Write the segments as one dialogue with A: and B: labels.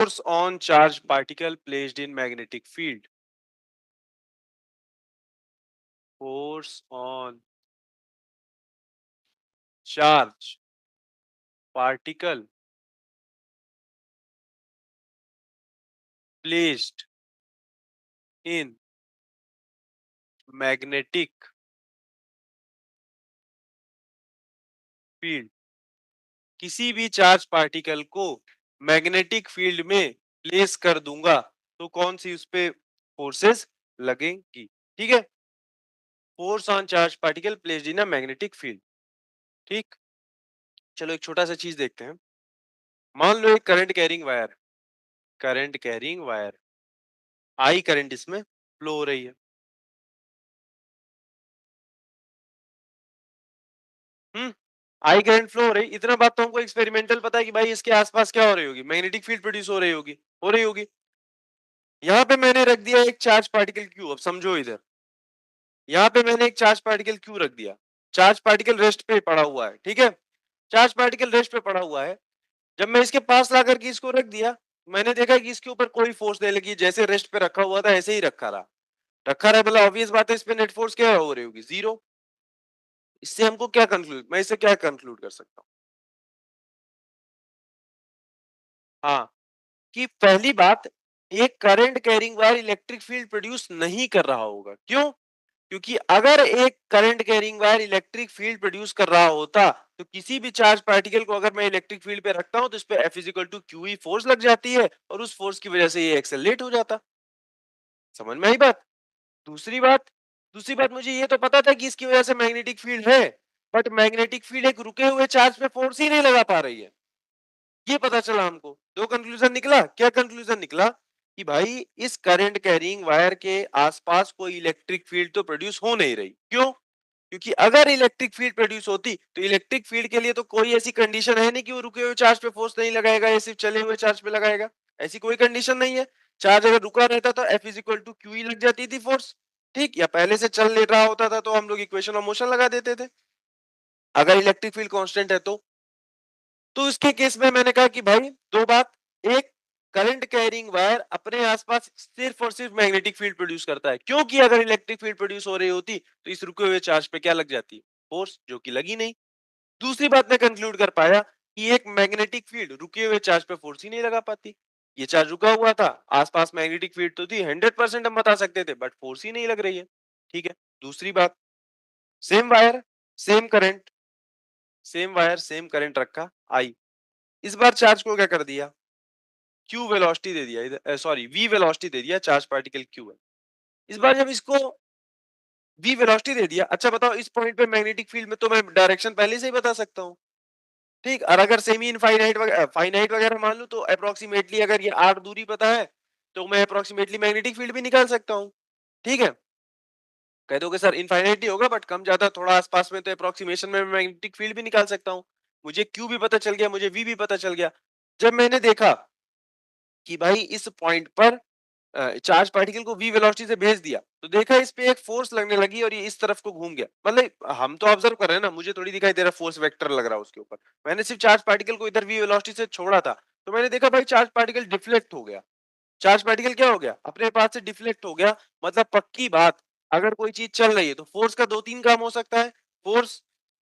A: Force on charged particle placed in magnetic field. Force on charged particle placed in magnetic field. किसी भी charge particle को magnetic field में place कर दूंगा तो कौन सी उस पे फोर्सेस लगेंगी। ठीक है, force on charge particle placed in a magnetic field. ठीक, चलो एक छोटा सा चीज देखते हैं। मान लो एक current carrying wire I current इसमें फ्लो हो रही है। हम्म, आई करंट फ्लो हो रही, इतना बात तो हमको एक्सपेरिमेंटल पता है कि भाई इसके आसपास क्या हो रही होगी, मैग्नेटिक फील्ड प्रोड्यूस हो रही होगी। यहाँ पे मैंने रख दिया एक चार्ज पार्टिकल क्यू। अब समझो इधर, यहाँ पे मैंने एक चार्ज पार्टिकल क्यू रख दिया। चार्ज पार्टिकल रेस्ट पे पड़ा हुआ है, ठीक है, चार्ज पार्टिकल रेस्ट पे पड़ा हुआ है। जब मैं इसके पास ला करके इसको रख दिया, मैंने देखा कि इसके ऊपर कोई फोर्स नहीं लगी, जैसे रेस्ट पे रखा हुआ था ऐसे ही रखा रहा मतलब ऑब्वियस बात है इस पे नेट फोर्स क्या हो रही होगी, जीरो। इससे हमको क्या कंक्लूड, मैं इससे क्या कंक्लूड कर सकता हूँ? हाँ, कि पहली बात, एक current carrying wire electric field produce नहीं कर रहा होगा। क्यों? क्योंकि अगर एक current carrying wire electric field produce कर रहा होता तो किसी भी चार्ज पार्टिकल को अगर मैं इलेक्ट्रिक फील्ड पे रखता हूं तो इस पे F is equal to q E force लग जाती है और उस फोर्स की वजह से ये एक्सेलरेट हो जाता। समझ में आई बात? दूसरी बात दूसरी बात मुझे ये तो पता था कि इसकी वजह से मैग्नेटिक फील्ड है, बट मैग्नेटिक फील्ड एक रुके हुए चार्ज पे फोर्स ही नहीं लगा पा रही है। ये पता चला हमको। दो कंक्लूजन निकला। क्या कंक्लूजन निकला? कि भाई इस करंट कैरिंग वायर के आसपास कोई इलेक्ट्रिक फील्ड तो प्रोड्यूस हो नहीं रही। क्यों? क्योंकि अगर इलेक्ट्रिक फील्ड प्रोड्यूस होती तो इलेक्ट्रिक फील्ड के लिए तो कोई ऐसी कंडीशन है नहीं कि वो रुके हुए चार्ज पे फोर्स नहीं लगाएगा या सिर्फ चले हुए चार्ज पे लगाएगा। ऐसी कोई कंडीशन नहीं है। चार्ज अगर रुका रहता तो F is equal to Q ही लग जाती थी फोर्स। ठीक, या पहले से चल ले रहा होता था तो हम लोग इक्वेशन ऑफ मोशन लगा देते थे। अगर इलेक्ट्रिक फील्ड कांस्टेंट है तो इसके केस में मैंने कहा कि भाई दो बात। एक, करंट कैरिंग वायर अपने आसपास सिर्फ और सिर्फ मैग्नेटिक फील्ड प्रोड्यूस करता है, क्योंकि अगर इलेक्ट्रिक फील्ड प्रोड्यूस हो रही होती तो इस रुके हुए चार्ज पे क्या लग जाती, फोर्स, जो कि लगी नहीं। दूसरी बात मैं कंक्लूड कर पाया कि एक मैग्नेटिक फील्ड रुके हुए चार्ज पे फोर्स ही नहीं लगा पाती। ये चार्ज रुका हुआ था, आसपास मैग्नेटिक फील्ड तो थी, 100% हम बता सकते थे, बट फोर्स ही नहीं लग रही है। ठीक है, दूसरी बात, same wire, same current, same wire same current रखा, आई, इस बार चार्ज को क्या कर दिया, क्यू वेलोसिटी दे दिया, इधर सॉरी वी वेलोसिटी दे दिया, चार्ज पार्टिकल क्यू है। इस बार जब इसको वी वेलोसिटी दे दिया, अच्छा बताओ इस पॉइंट पे मैग्नेटिक फील्ड में तो मैं डायरेक्शन पहले से ही बता सकता हूँ। ठीक, और अगर सेमी इनफाइनाइट फाइनाइट वगैरह मान लूं तो अप्रोक्सीमेटली अगर ये आर दूरी पता है तो मैं अप्रोक्सीमेटली मैग्नेटिक फील्ड भी निकाल सकता हूँ। ठीक है, कह दोगे सर इनफाइनाइट ही होगा, बट कम ज्यादा थोड़ा आसपास में तो अप्रोक्सीमेशन में मैग्नेटिक फील्ड भी निकाल सकता हूँ। मुझे क्यू भी पता चल गया, मुझे वी भी पता चल गया। जब मैंने देखा कि भाई इस पॉइंट पर चार्ज पार्टिकल को वी वेलोसिटी से भेज दिया तो देखा इस पे एक फोर्स लगने लगी और ये इस तरफ को घूम गया। मतलब हम तो ऑब्जर्व कर रहे हैं ना, मुझे थोड़ी दिखाई दे रहा फोर्स वेक्टर लग रहा है उसके ऊपर। मैंने सिर्फ चार्ज पार्टिकल को इधर वी वेलोसिटी से छोड़ा था तो मैंने देखा भाई चार्ज पार्टिकल डिफ्लेक्ट हो गया। चार्ज पार्टिकल क्या हो गया, अपने पास से डिफ्लेक्ट हो गया। मतलब पक्की बात, अगर कोई चीज चल रही है तो फोर्स का दो तीन काम हो सकता है। फोर्स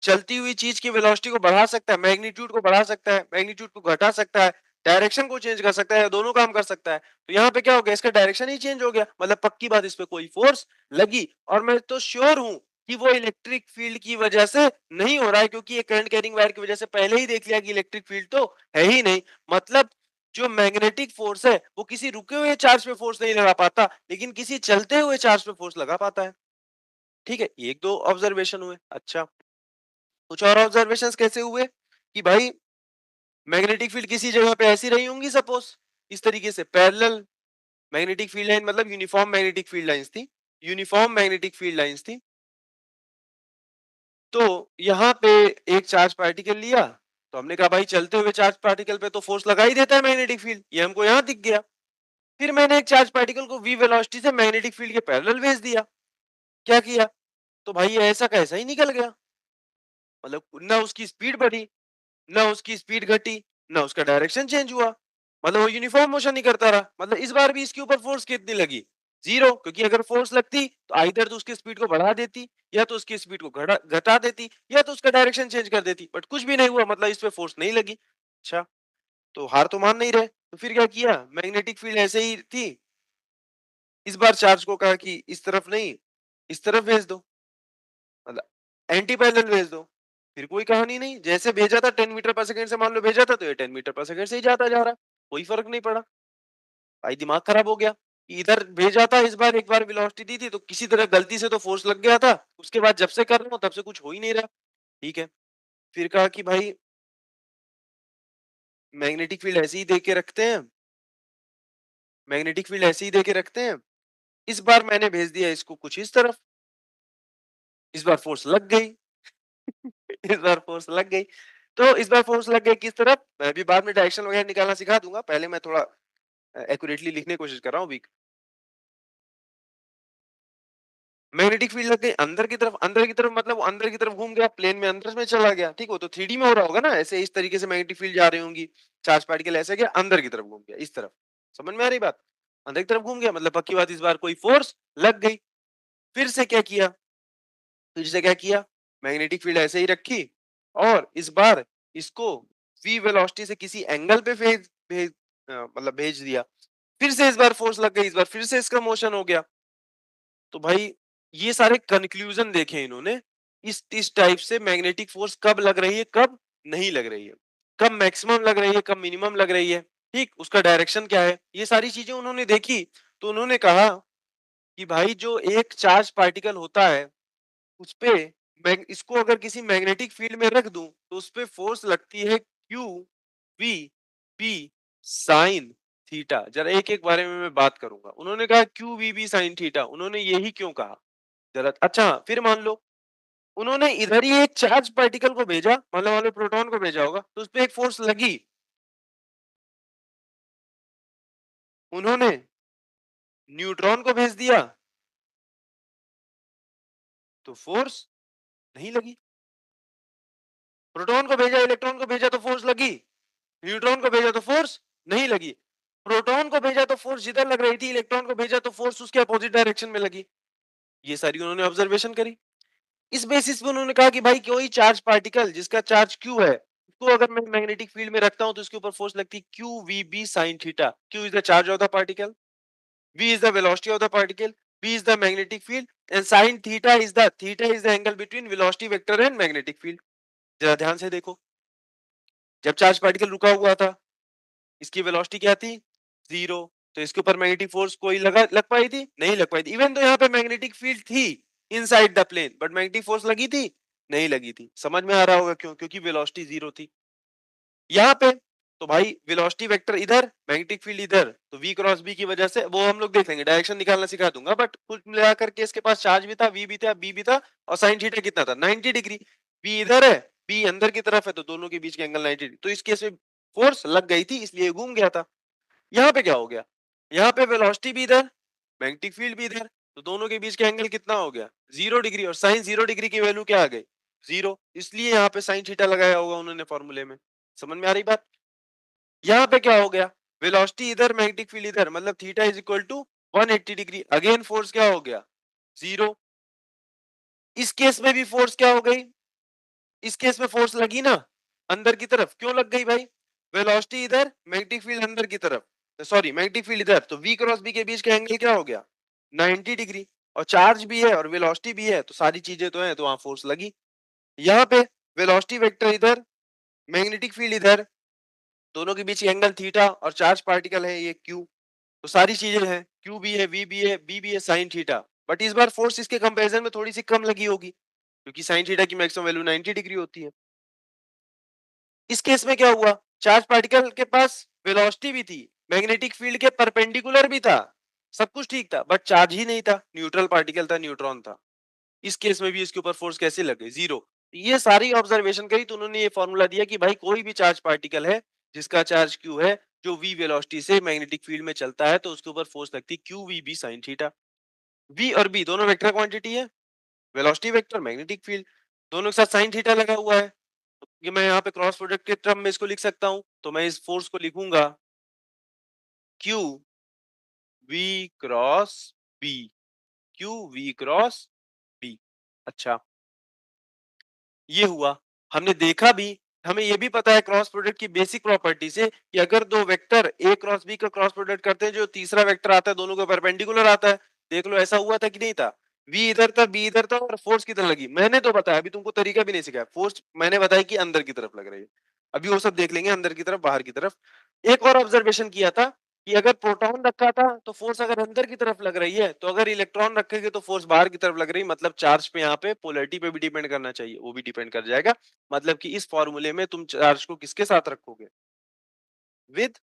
A: चलती हुई चीज की वेलोसिटी को बढ़ा सकता है, मैग्नीट्यूड को बढ़ा सकता है, मैग्नीट्यूड को घटा सकता है, डायरेक्शन को चेंज कर सकता है, दोनों काम कर सकता है। तो यहाँ पे क्या हो गया, इसका डायरेक्शन ही चेंज हो गया। मतलब पक्की बात, इस पे कोई फोर्स लगी और मैं तो श्योर हूं कि वो इलेक्ट्रिक फील्ड की वजह से नहीं हो रहा है, क्योंकि ये करंट कैरिंग वायर की वजह से पहले ही देख लिया कि इलेक्ट्रिक फील्ड तो है ही नहीं। मतलब जो मैग्नेटिक फोर्स है वो किसी रुके हुए चार्ज पे फोर्स नहीं लगा पाता, लेकिन किसी चलते हुए चार्ज पे फोर्स लगा पाता है। ठीक है, एक दो ऑब्जर्वेशन हुए। अच्छा, कुछ और ऑब्जर्वेशंस कैसे हुए कि भाई मैग्नेटिक फील्ड किसी जगह पे ऐसी रही होंगी, सपोज इस तरीके से पैरेलल मैग्नेटिक फील्ड लाइन, मतलब यूनिफॉर्म मैग्नेटिक फील्ड लाइंस थी, यूनिफॉर्म मैग्नेटिक फील्ड लाइंस थी। तो यहाँ पे एक चार्ज पार्टिकल लिया तो हमने कहा भाई चलते हुए चार्ज पार्टिकल पे तो फोर्स लगा ही देता है मैग्नेटिक फील्ड, ये हमको यहाँ दिख गया। फिर मैंने एक चार्ज पार्टिकल को वी वेलोसिटी से मैग्नेटिक फील्ड के पैरेलल भेज दिया। क्या किया, तो भाई ये ऐसा कैसा ही निकल गया। मतलब ना उसकी स्पीड बढ़ी, ना उसकी स्पीड घटी, ना उसका डायरेक्शन चेंज हुआ। मतलब वो यूनिफॉर्म मोशन ही करता रहा, मतलब इस बार भी इसके ऊपर फोर्स कितनी लगी, जीरो, क्योंकि अगर फोर्स लगती तो आइदर तो उसकी स्पीड को बढ़ा देती, या तो उसकी स्पीड को घटा देती, या तो उसका डायरेक्शन चेंज कर देती, बट कुछ भी नहीं हुआ, मतलब इस पे फोर्स नहीं लगी। अच्छा, तो हार तो मान नहीं रहे, तो फिर क्या किया, मैग्नेटिक फील्ड ऐसे ही थी, इस बार चार्ज को कहा कि इस तरफ नहीं, इस तरफ भेज दो, मतलब एंटी पैरेलल भेज दो। फिर कोई कहानी नहीं, जैसे भेजा था 10 मीटर पर सेकंड से मान लो भेजा था, तो ये 10 मीटर पर सेकंड से ही जाता जा रहा, कोई फर्क नहीं पड़ा। भाई दिमाग खराब हो गया कि इधर भेजा था, इस बार एक बार वेलोसिटी दी थी, तो किसी तरह गलती से तो फोर्स लग गया था, उसके बाद जब से कर रहा हूँ तब से कुछ हो ही नहीं रहा। ठीक है, फिर कहा कि भाई मैग्नेटिक फील्ड ऐसे ही दे के रखते हैं, मैग्नेटिक फील्ड ऐसे ही दे के रखते हैं, इस बार मैंने भेज दिया इसको कुछ इस तरफ, इस बार फोर्स लग गई। इस बार फोर्स लग गई, तो इस बार फोर्स लग गई किस तरफ, मैं भी बाद में डायरेक्शन वगैरह निकालना सिखा दूंगा, पहले मैं थोड़ा एक्यूरेटली लिखने की कोशिश कर रहा हूँ। मैग्नेटिक फील्ड लग गई अंदर की तरफ, अंदर की तरफ मतलब वो अंदर की तरफ घूम गया, प्लेन में अंदर में चला गया, ठीक, वो तो 3D में हो रहा होगा ना, ऐसे इस तरीके से मैग्नेटिक फील्ड जा रही होंगी, चार्ज पार्टिकल ऐसे गया अंदर की तरफ घूम गया इस तरफ, समझ में आ रही बात, अंदर की तरफ घूम गया, मतलब पक्की बात इस बार कोई फोर्स लग गई। फिर से क्या किया, फिर से क्या किया, मैग्नेटिक फील्ड ऐसे ही रखी, और इस बार इसको v वेलोसिटी से किसी एंगल पे भेज भेज मतलब भेज दिया, फिर से इस बार फोर्स लग गई, इस बार फिर से इसका मोशन हो गया। तो भाई ये सारे कंक्लूजन देखे इन्होंने, इस टाइप से मैग्नेटिक फोर्स कब लग रही है, कब नहीं लग रही है, कब मैक्सिमम लग रही है, कब मिनिमम लग रही है, ठीक, उसका डायरेक्शन क्या है, ये सारी चीजें उन्होंने देखी। तो उन्होंने कहा कि भाई जो एक चार्ज पार्टिकल होता है उस पे इसको अगर किसी मैग्नेटिक फील्ड में रख दूं तो उस पे फोर्स लगती है q V P sine theta. जरा एक एक बारे में मैं बात करूंगा। उन्होंने कहा q v B sine theta, उन्होंने यही क्यों कहा, जरा अच्छा फिर मान लो उन्होंने इधर ही एक चार्ज पार्टिकल को भेजा, मतलब वाले प्रोटॉन को भेजा होगा, तो उस पे एक फोर्स लगी, उन्होंने न्यूट्रॉन को भेज दिया तो फोर्स नहीं लगी, प्रोटॉन को भेजा इलेक्ट्रॉन को भेजा तो फोर्स लगी, न्यूट्रॉन को भेजा तो फोर्स नहीं लगी, प्रोटॉन को भेजा तो फोर्स जिधर लग रही थी, इलेक्ट्रॉन को भेजा तो फोर्स उसके अपोजिट डायरेक्शन में लगी। ये सारी उन्होंने ऑब्जर्वेशन करी। इस बेसिस पे उन्होंने कहा कि भाई कोई चार्ज पार्टिकल जिसका चार्ज क्यू है, उसको अगर मैं मैग्नेटिक फील्ड में रखता हूं तो उसके ऊपर फोर्स लगती है q v B sine theta. Q is the charge of the particle, v is the velocity of the particle, b is the magnetic field, and sin theta is the angle between velocity vector and magnetic field। जरा ध्यान से देखो, जब charge particle रुका हुआ था, इसकी velocity क्या थी, जीरो, तो इसके ऊपर मैग्नेटिक फोर्स कोई लग पाई थी, नहीं लग पाई थी, इवन तो यहाँ पे मैग्नेटिक फील्ड थी inside the plane, but magnetic force लगी थी, नहीं लगी थी। समझ में आ रहा होगा क्यों, क्योंकि वेलोसिटी जीरो थी यहाँ पे। तो भाई वेलोसिटी वेक्टर इधर, मैग्नेटिक फील्ड इधर, तो v क्रॉस b की वजह से वो हम लोग देख लेंगे, डायरेक्शन निकालना सिखा दूंगा, बट कुल मिलाकर के इसके पास चार्ज भी था, v भी था, b भी था, और साइन थीटा कितना था, 90 डिग्री। b इधर है, b अंदर की तरफ है, तो दोनों के बीच के एंगल 90 डिग्री, तो इस केस में फोर्स लग गई थी, इसलिए घूम गया था। यहाँ पे क्या हो गया, यहाँ पे वेलोसिटी भी इधर, मैग्नेटिक फील्ड भी इधर, तो दोनों के बीच का एंगल कितना हो गया, 0 डिग्री, और साइन 0 डिग्री की वैल्यू क्या आ गई, जीरो, इसलिए यहाँ पे साइन थीटा लगाया होगा उन्होंने फॉर्मूले में। समझ में आ रही बात। यहाँ पे क्या हो गया, वेलोसिटी इधर, मैग्नेटिक फील्ड इधर, मतलब theta is equal to 180 degree, again force क्या हो गया, जीरो। इस केस में भी फोर्स क्या हो गई, इस केस में फोर्स लगी ना अंदर की तरफ, क्यों लग गई भाई, वेलोसिटी इधर, मैग्नेटिक फील्ड अंदर की तरफ, सॉरी मैग्नेटिक फील्ड इधर, तो v क्रॉस b के बीच का एंगल क्या हो गया, 90 डिग्री, और चार्ज भी है और वेलोसिटी भी है, तो सारी चीजें तो है, तो वहां फोर्स लगी। यहाँ पे वेलोसिटी वेक्टर इधर, मैग्नेटिक फील्ड इधर, दोनों के बीच एंगल थीटा, और चार्ज पार्टिकल है ये q, तो सारी चीजें हैं, क्यू भी है, वी भी है, बी भी है, साइन थीटा, बट इस बार फोर्स इसके कंपैरिजन में थोड़ी सी कम लगी होगी, क्योंकि साइन थीटा की मैक्सिमम वैल्यू 90 डिग्री होती है। इस केस में क्या हुआ, चार्ज पार्टिकल के पास वेलोसिटी भी थी, मैग्नेटिक फील्ड के परपेंडिकुलर भी था, सब कुछ ठीक था, बट चार्ज ही नहीं था, न्यूट्रल पार्टिकल था, न्यूट्रॉन था। इस केस में भी इसके ऊपर फोर्स कैसे लगे, जीरो। ये सारी ऑब्जर्वेशन करी, तो उन्होंने ये फॉर्मूला दिया कि भाई कोई भी चार्ज पार्टिकल है जिसका चार्ज क्यू है, जो v वेलोसिटी से मैग्नेटिक फील्ड में चलता है, तो उसके ऊपर फोर्स लगती है q v B sine theta. v और b दोनों वेक्टर क्वांटिटी है, वेलोसिटी वेक्टर, मैग्नेटिक फील्ड, दोनों के साथ साइन थीटा लगा हुआ है, ये मैं यहाँ पे क्रॉस प्रोडक्ट के टर्म में इसको लिख सकता हूँ, तो मैं इस फोर्स को लिखूंगा q v cross b, q v cross b. अच्छा, ये हुआ। हमने देखा भी, हमें ये भी पता है क्रॉस प्रोडक्ट की बेसिक प्रॉपर्टी से कि अगर दो वेक्टर ए क्रॉस बी का क्रॉस प्रोडक्ट करते हैं, जो तीसरा वेक्टर आता है दोनों को परपेंडिकुलर आता है। देख लो ऐसा हुआ था कि नहीं था? बी इधर था, बी इधर था, और फोर्स किधर लगी मैंने तो बताया, अभी तुमको तरीका भी नहीं सिखाया। फोर्स मैंने बताया कि अंदर की तरफ लग रही है। अभी वो सब देख लेंगे, अंदर की तरफ बाहर की तरफ। एक और ऑब्जर्वेशन किया था कि अगर प्रोटॉन रखा था तो फोर्स अगर अंदर की तरफ लग रही है, तो अगर इलेक्ट्रॉन रखेंगे तो फोर्स बाहर की तरफ लग रही है। मतलब चार्ज पे यहाँ पे पोलैरिटी पे भी डिपेंड करना चाहिए, वो भी डिपेंड कर जाएगा। मतलब कि इस फॉर्मूले में तुम चार्ज को किसके साथ रखोगे? With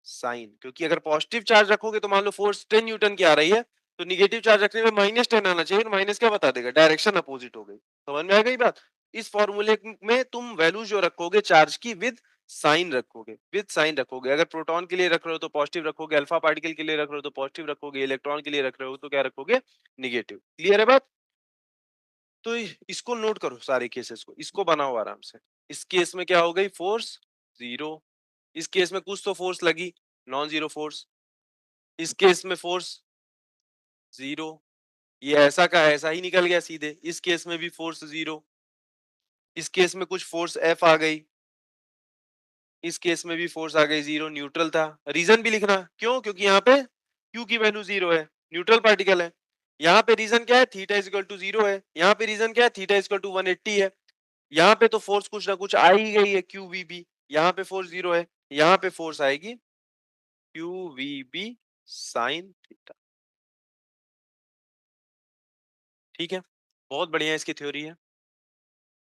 A: sign. क्योंकि अगर पॉजिटिव चार्ज रखोगे तो मान लो फोर्स 10 न्यूटन की आ रही है, तो निगेटिव चार्ज रखने में -10 आना चाहिए। माइनस क्या बता देगा? डायरेक्शन अपोजिट हो गई। समझ में आ गई बात? इस फॉर्मूले में तुम वैल्यू जो रखोगे चार्ज की, विद साइन रखोगे, विद साइन रखोगे। अगर प्रोटॉन के लिए रख रहे हो तो पॉजिटिव रखोगे, अल्फा पार्टिकल के लिए रख रहे हो तो पॉजिटिव रखोगे, इलेक्ट्रॉन के लिए रख रहे हो तो क्या रखोगे? निगेटिव। क्लियर है बात? तो इसको नोट करो सारे केसेस को, इसको बनाओ आराम से। इस केस में क्या हो गई? Force zero. इस केस में कुछ तो फोर्स लगी, नॉन जीरो फोर्स। इस केस में फोर्स जीरो। ये ऐसा का ऐसा ही निकल गया सीधे। इस केस में भी फोर्स जीरो। इस केस में कुछ फोर्स एफ आ गई। इस केस में भी फोर्स आ गई जीरो, न्यूट्रल था। रीजन भी लिखना, क्यों? क्योंकि यहाँ पे क्यू की वैल्यू जीरो है, न्यूट्रल पार्टिकल है। यहाँ पे रीजन क्या है? Theta is equal to zero है। यहाँ पे रीजन क्या है? थीटा इज इक्वल टू 180 है। यहाँ पे तो फोर्स कुछ ना कुछ आ ही गई है, क्यू वी बी। यहाँ पे फोर्स जीरो है, यहाँ पे फोर्स आएगी q v B sine theta. ठीक है, बहुत बढ़िया इसकी थ्योरी है।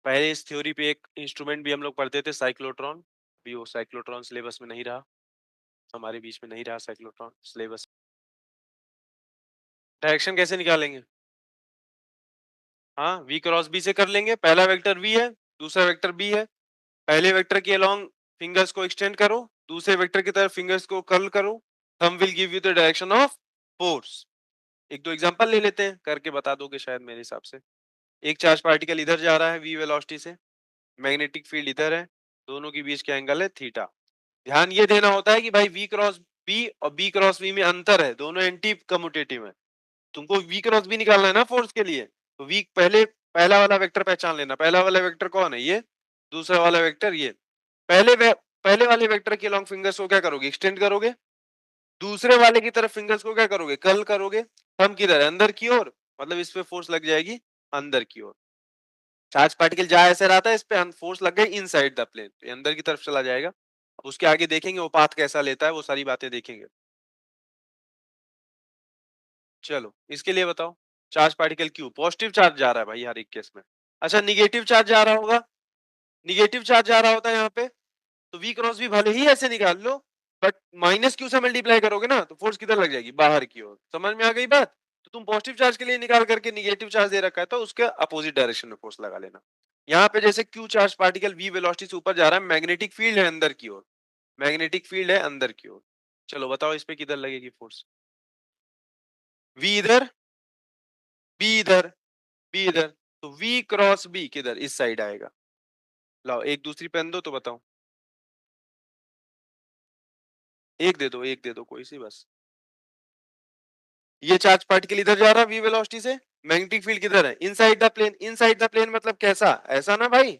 A: पहले इस थ्योरी पे एक इंस्ट्रूमेंट भी हम लोग पढ़ते थे, साइक्लोट्रॉन। अभी वो साइक्लोट्रॉन सिलेबस में नहीं रहा, हमारे बीच में नहीं रहा साइक्लोट्रॉन सिलेबस। डायरेक्शन कैसे निकालेंगे? हाँ, वी क्रॉस बी से कर लेंगे। पहला वेक्टर वी है, दूसरा वेक्टर बी है। पहले वेक्टर के अलोंग फिंगर्स को एक्सटेंड करो, दूसरे वेक्टर की तरफ फिंगर्स को कर्ल करो। Thumb will give you the direction of force. एक दो एग्जांपल ले लेते हैं, करके बता दोगे शायद मेरे हिसाब से। एक चार्ज पार्टिकल इधर जा रहा है वी वेलोसिटी से, मैग्नेटिक फील्ड इधर है, दोनों के बीच का एंगल है थीटा। ध्यान ये देना होता है कि भाई वी क्रॉस बी और बी क्रॉस वी में अंतर है, दोनों एंटी कम्यूटेटिव है। तुमको वी क्रॉस बी निकालना है ना फोर्स के लिए, तो वी पहले पहला वाला वेक्टर पहचान लेना। पहला वाला वेक्टर कौन है? ये। दूसरा वाला वेक्टर ये। पहले वाले वेक्टर के लॉन्ग फिंगर्स को क्या करोगे? एक्सटेंड करोगे। दूसरे वाले की तरफ फिंगर्स को क्या करोगे? कर्ल करोगे। थंब किधर है? अंदर की ओर। मतलब इस पे फोर्स लग जाएगी अंदर की ओर। चार्ज पार्टिकल जहां ऐसे रहा था, इस पे फोर्स लग गई इनसाइड द प्लेन, तो अंदर की तरफ चला जाएगा। उसके आगे देखेंगे वो पाथ कैसा लेता है, वो सारी बातें देखेंगे। चलो इसके लिए बताओ। चार्ज पार्टिकल क्यों पॉजिटिव चार्ज जा रहा है भाई हर एक केस में? अच्छा, निगेटिव चार्ज जा रहा होगा, निगेटिव चार्ज जा रहा होता है यहाँ पे, तो वी क्रॉस भी भले ही ऐसे निकाल लो, बट माइनस क्यू से मल्टीप्लाई करोगे ना, तो फोर्स किधर लग जाएगी? बाहर की ओर। समझ में आ गई बात? तो तुम पॉजिटिव चार्ज के लिए निकाल करके निगेटिव चार्ज दे रखा है, तो उसके अपोजिट डायरेक्शन में फोर्स लगा लेना। यहाँ पे जैसे q charge particle v velocity से ऊपर जा रहा है, मैग्नेटिक फील्ड है अंदर की ओर, मैग्नेटिक फील्ड है अंदर की ओर। चलो बताओ इस पे किधर लगेगी फोर्स? वी इधर, बी इधर, बी इधर, तो वी क्रॉस बी किधर? इस साइड आएगा। लाओ एक दूसरी पेन दो तो बताओ। एक दे दो कोई सी बस। ये चार्ज पार्टिकल इधर जा रहा है वी वेलोसिटी से, मैग्नेटिक फील्ड किधर है? Inside the plane. Inside the plane मतलब कैसा? ऐसा ना भाई,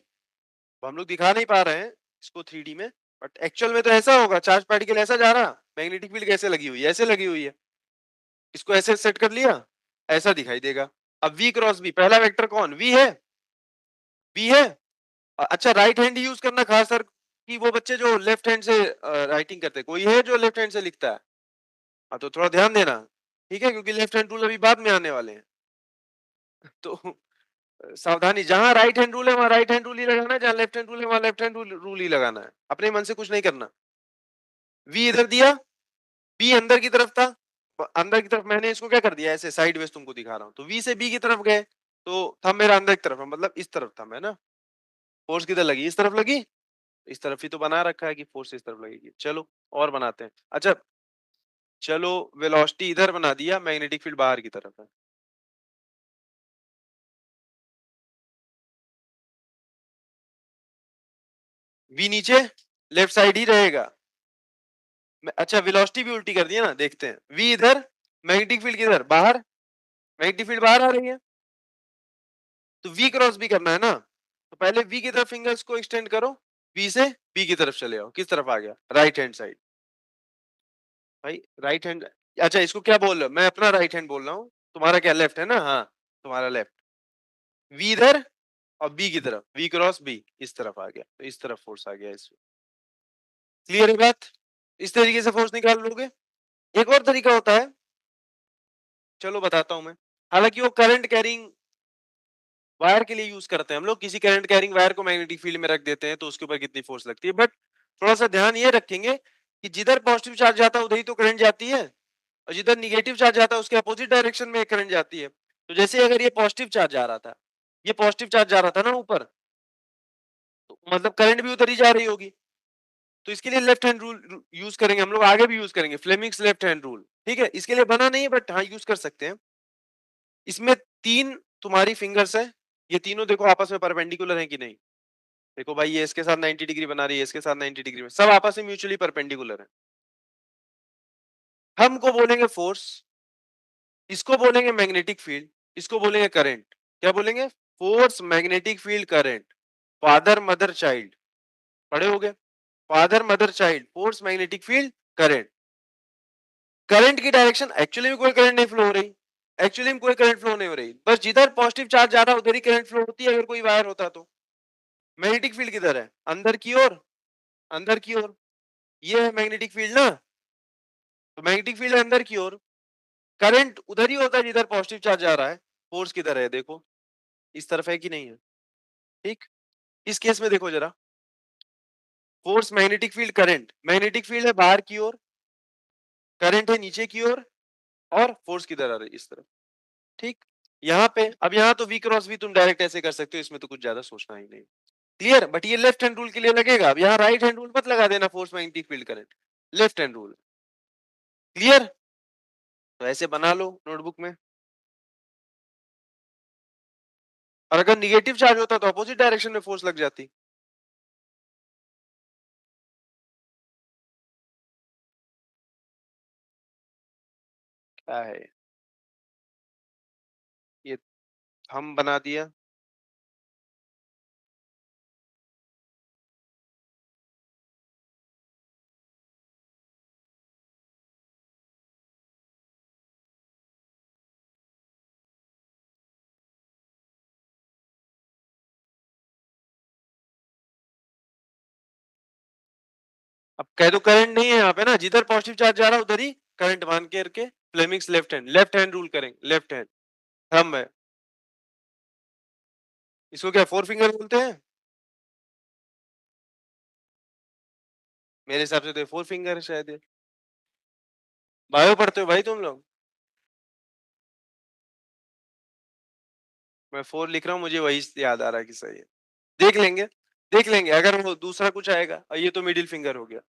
A: हम लोग दिखा नहीं पा रहे हैं इसको 3D में, बट एक्चुअल में तो ऐसा होगा। चार्ज पार्टिकल ऐसा जा रहा, मैग्नेटिक फील्ड कैसे लगी हुई है? ऐसे लगी हुई है। इसको ऐसे सेट कर लिया, ऐसा दिखाई देगा। अब वी क्रॉस बी, पहला वेक्टर कौन? वी है, वी है। अच्छा, राइट हैंड यूज करना खास कर कि वो बच्चे जो लेफ्ट हैंड से राइटिंग करते हैं, कोई है जो लेफ्ट हैंड से लिखता है? हाँ तो थोड़ा ध्यान देना, ठीक है, क्योंकि लेफ्ट हैंड रूल अभी बाद में आने वाले हैं। तो सावधानी, जहां राइट हैंड रूल है वहां राइट हैंड रूल ही लगाना है, जहां लेफ्ट हैंड रूल है वहां लेफ्ट हैंड रूल ही लगाना है। अपने मन से कुछ नहीं करना। वी इधर दिया, बी अंदर की तरफ था, अंदर की तरफ मैंने इसको क्या कर दिया? ऐसे साइड वेज तुमको दिखा रहा हूँ, तो वी से बी की तरफ गए, तो था मेरा अंदर की तरफ है, मतलब इस तरफ था मैं ना। फोर्स किधर लगी? इस तरफ लगी। इस तरफ ही तो बना रखा है कि फोर्स इस तरफ लगेगी। चलो और बनाते हैं। अच्छा, चलो वेलोसिटी इधर बना दिया, मैग्नेटिक फील्ड बाहर की तरफ है। वी नीचे, लेफ्ट साइड ही रहेगा। अच्छा वेलोसिटी भी उल्टी कर दी है ना, देखते हैं। v इधर, मैग्नेटिक फील्ड किधर, बाहर, मैग्नेटिक फील्ड बाहर आ रही है, तो v क्रॉस b करना है ना, तो पहले v की तरफ फिंगर्स को एक्सटेंड करो, v से b की तरफ चले आओ। किस तरफ आ गया, राइट हैंड साइड। भाई राइट हैंड, अच्छा इसको क्या बोल रहे हो, मैं अपना राइट हैंड बोल रहा हूँ, तुम्हारा क्या लेफ्ट है ना, हाँ तुम्हारा लेफ्ट। v इधर और b की तरफ, v क्रॉस b इस तरफ आ गया, तो इस तरफ फोर्स आ गया इसमें। क्लियर है बात, इस तरीके से फोर्स निकाल लोगे। एक और तरीका होता है, चलो बताता हूं मैं। हालांकि वो करंट कैरिंग वायर के लिए यूज करते हैं हम लोग, किसी करंट कैरिंग वायर को मैग्नेटिक फील्ड में रख देते हैं तो उसके ऊपर कितनी फोर्स लगती है, बट थोड़ा सा ध्यान ये रखेंगे कि जिधर पॉजिटिव चार्ज जाता है उधर ही तो करंट जाती है, और जिधर निगेटिव चार्ज जाता है उसके अपोजिट डायरेक्शन में करंट जाती है। तो जैसे अगर ये पॉजिटिव चार्ज जा रहा था, ये पॉजिटिव चार्ज जा रहा था ना ऊपर, तो मतलब करंट भी उधर ही जा रही होगी। तो इसके लिए लेफ्ट हैंड रूल यूज करेंगे हम लोग, आगे भी यूज करेंगे, फ्लेमिंग्स लेफ्ट हैंड रूल। ठीक है, इसके लिए बना नहीं है बट हाँ यूज कर सकते हैं। इसमें तीन तुम्हारी फिंगर्स है, ये तीनों देखो आपस में परपेंडिकुलर है कि नहीं। देखो भाई ये इसके साथ 90 डिग्री बना रही है, इसके साथ 90 डिग्री में, सब आपस में म्यूचुअली परपेंडिकुलर है। हमको बोलेंगे फोर्स, इसको बोलेंगे मैग्नेटिक फील्ड, इसको बोलेंगे करंट। क्या बोलेंगे, force, magnetic field, current. Father mother child, पढ़े हो गए, father mother child, force, magnetic field, current. Current की डायरेक्शन एक्चुअली में कोई करंट नहीं फ्लो हो रही, एक्चुअली में कोई करंट फ्लो नहीं हो रही, बस जिधर पॉजिटिव चार्ज जा रहा है उधर ही करंट फ्लो होती है अगर कोई वायर होता तो। मैग्नेटिक फील्ड किधर है, अंदर की ओर, अंदर की ओर, ये है मैग्नेटिक फील्ड ना, तो मैग्नेटिक फील्ड अंदर की ओर, करंट उधर ही होता है जिधर पॉजिटिव चार्ज जा रहा है। फोर्स किधर है, देखो इस तरफ है कि नहीं है। ठीक, इस केस में देखो जरा, force, magnetic field, current, magnetic field है बाहर की ओर, करंट है नीचे की ओर, और फोर्स किधर आ रही है, इस तरफ। ठीक, यहाँ पे अब यहाँ तो v क्रॉस v तुम डायरेक्ट ऐसे कर सकते हो, इसमें तो कुछ ज्यादा सोचना ही नहीं। क्लियर, बट ये लेफ्ट हैंड रूल के लिए लगेगा, अब यहाँ राइट हैंड रूल मत लगा देना, force, magnetic field, current, left hand rule. Clear, तो ऐसे बना लो नोटबुक में। और अगर निगेटिव चार्ज होता तो अपोजिट डायरेक्शन में फोर्स लग जाती। क्या है ये, हम बना दिया। अब कह दो करंट नहीं है यहाँ पे ना, जिधर पॉजिटिव चार्ज जा रहा है उधर ही करंट मान के करके, फ्लेमिंग्स लेफ्ट हैंड रूल करेंगे, लेफ्ट हैंड थंब है, इसको क्या फोर फिंगर बोलते हैं, मेरे हिसाब से तो फोर फिंगर है शायद ये। बायो पढ़ते हो भाई तुम लोग, मैं फोर लिख रहा हूँ, मुझे वही याद आ रहा है कि सही है। देख लेंगे, देख लेंगे अगर वो दूसरा कुछ आएगा, और ये तो मिडिल फिंगर हो गया।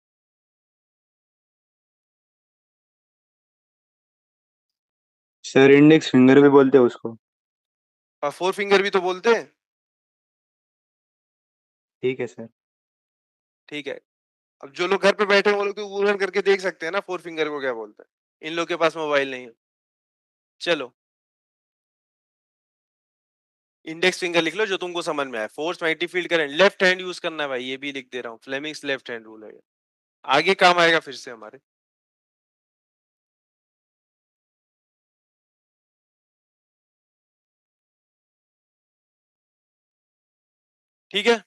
B: सर इंडेक्स फिंगर भी बोलते हैं उसको।
A: और फोर फिंगर भी तो बोलते हैं।
B: ठीक है सर।
A: ठीक है, अब जो लोग घर पे बैठे हैं वो लोग तो गूगल करके देख सकते हैं ना फोर फिंगर को क्या बोलते हैं, इन लोग के पास मोबाइल नहीं है। चलो इंडेक्स फिंगर लिख लो जो तुमको समझ में आए, force, magnetic field, current, left hand use करना है भाई, ये भी लिख दे रहा हूँ, फ्लेमिंग्स लेफ्ट हैंड रूल है ये। आगे काम आएगा फिर से हमारे। ठीक है,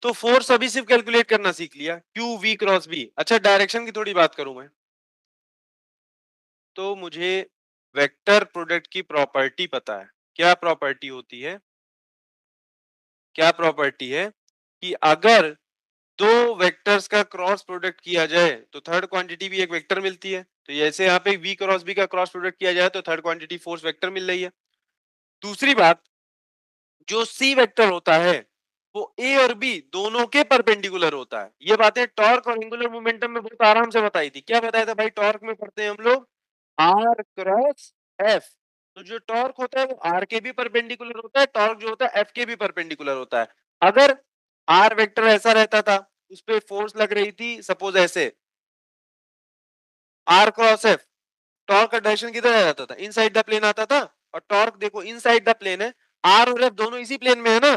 A: तो फोर्स अभी सिर्फ कैलकुलेट करना सीख लिया, क्यू वी क्रॉस बी। अच्छा डायरेक्शन की थोड़ी बात करूं मैं, तो मुझे वेक्टर प्रोडक्ट की प्रॉपर्टी पता है। क्या प्रॉपर्टी होती है, क्या प्रॉपर्टी है कि अगर दो वेक्टर्स का क्रॉस प्रोडक्ट किया जाए तो थर्ड क्वांटिटी भी एक वेक्टर मिलती है, तो जैसे यहाँ पे v क्रॉस b का क्रॉस प्रोडक्ट किया जाए तो थर्ड क्वांटिटी फोर्स वेक्टर मिल रही है। दूसरी बात, जो c वेक्टर होता है वो a और b दोनों के परपेंडिकुलर होता है। ये बातें टॉर्क और एंगुलर मोमेंटम में बहुत आराम से बताई थी। क्या बताया था भाई, टॉर्क में पढ़ते हैं हम लोग r क्रॉस f, तो जो टॉर्क होता है वो r के भी परपेंडिकुलर होता है, टॉर्क जो होता है f के भी परपेंडिकुलर होता है। अगर r वेक्टर ऐसा रहता था उस पे फोर्स लग रही थी सपोज ऐसे आर क्रॉस एफ, टॉर्क का डायरेक्शन किधर आ जाता था, इनसाइड द प्लेन आता था। और टॉर्क देखो इनसाइड द प्लेन है, आर और एफ दोनों इसी प्लेन में है ना,